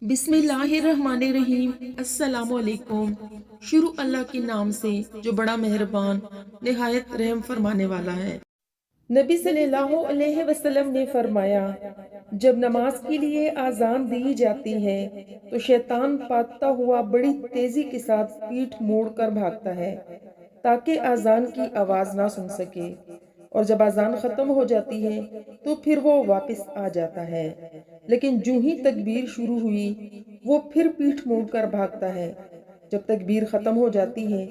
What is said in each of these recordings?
बिस्मिल्लाहिर्रहमानिर्रहीम। अस्सलामु अलैकुम। शुरू अल्लाह के नाम से जो बड़ा मेहरबान निहायत रहम फरमाने वाला है। नबी सल्लल्लाहु अलैहि वसल्लम ने फरमाया, जब नमाज के लिए आज़ान दी जाती है तो शैतान भागता हुआ बड़ी तेजी के साथ पीठ मोड़कर भागता है ताकि आज़ान की आवाज़ ना सुन सके, और जब आज़ान ख़त्म हो जाती है तो फिर वो वापस आ जाता है। लेकिन जो ही तकबीर शुरू हुई वो फिर पीठ मोड़कर भागता है। जब तकबीर ख़त्म हो जाती है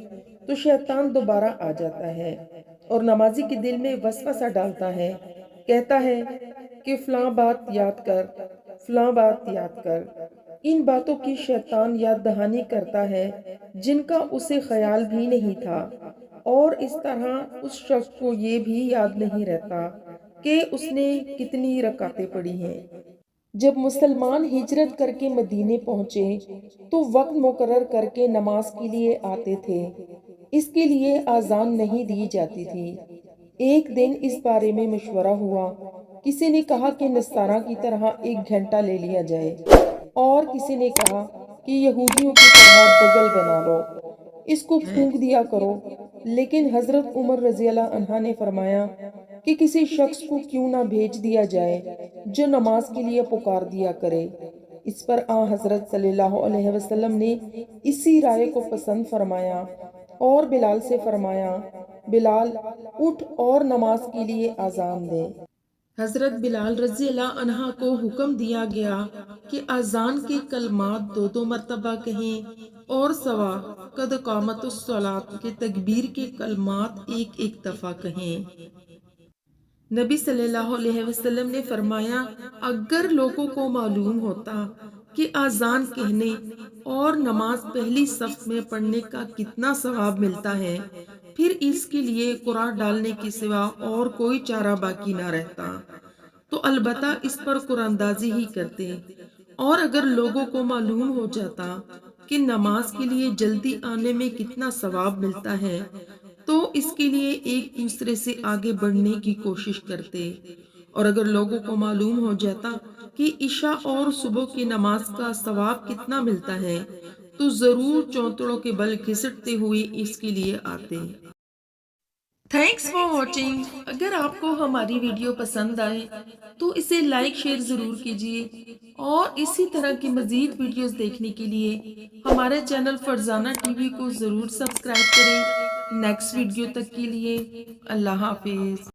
तो शैतान दोबारा आ जाता है और नमाजी के दिल में वसवसा डालता है, कहता है कि फ़लाँ बात याद कर, फ़लाँ बात याद कर। इन बातों की शैतान याद दहानी करता है जिनका उसे ख्याल भी नहीं था, और इस तरह उस शख्स को ये भी याद नहीं रहता कि उसने कितनी रकातें पढ़ी हैं। जब मुसलमान हिजरत करके मदीने पहुंचे तो वक्त मुकर्रर करके नमाज के लिए आते थे। इसके लिए आज़ान नहीं दी जाती थी। एक दिन इस बारे में मशवरा हुआ। किसी ने कहा कि नस्तारा की तरह 1 घंटा ले लिया जाए, और किसी ने कहा कि यहूदियों की तरह बगल बना लो, इसको फूंक दिया करो। लेकिन हजरत उमर रज़ी अल्लाह अन्हा ने फरमाया कि किसी शख्स को क्यों ना भेज दिया जाए जो नमाज के लिए पुकार दिया करे। इस पर हजरत सल्लल्लाहु अलैहि वसल्लम ने इसी राय को पसंद फरमाया और बिलाल से फरमाया, बिलाल उठ और नमाज के लिए आज़ान दे। हजरत बिलाल रज़ी अल्लाह अन्हा को हुक्म दिया गया कि आज़ान के कलमात 2-2 मरतबा कहें, और सवा कद कामतुस्सलात के तकबीर के कलमात 1-1 दफ़ा कहें। नबी सल्लल्लाहु अलैहि वसल्लम ने फरमाया, अगर लोगों को मालूम होता कि आज़ान कहने और नमाज पहली सफ में पढ़ने का कितना सवाब मिलता है, फिर इसके लिए कुरान डालने के सिवा और कोई चारा बाकी ना रहता, तो अलबत्ता इस पर कुरानदाजी ही करते। और अगर लोगों को मालूम हो जाता कि नमाज के लिए जल्दी आने में कितना सवाब मिलता है, तो इसके लिए एक दूसरे से आगे बढ़ने की कोशिश करते। और अगर लोगों को मालूम हो जाता कि इशा और सुबह की नमाज का सवाब कितना मिलता है, तो जरूर चौंतड़ों के बल घिसटते हुए इसके लिए आते। Thanks for watching. अगर आपको हमारी वीडियो पसंद आए तो इसे लाइक शेयर ज़रूर कीजिए, और इसी तरह की मज़ीद वीडियोस देखने के लिए हमारे चैनल फरजाना टीवी को ज़रूर सब्सक्राइब करें। नेक्स्ट वीडियो तक के लिए अल्लाह हाफिज़।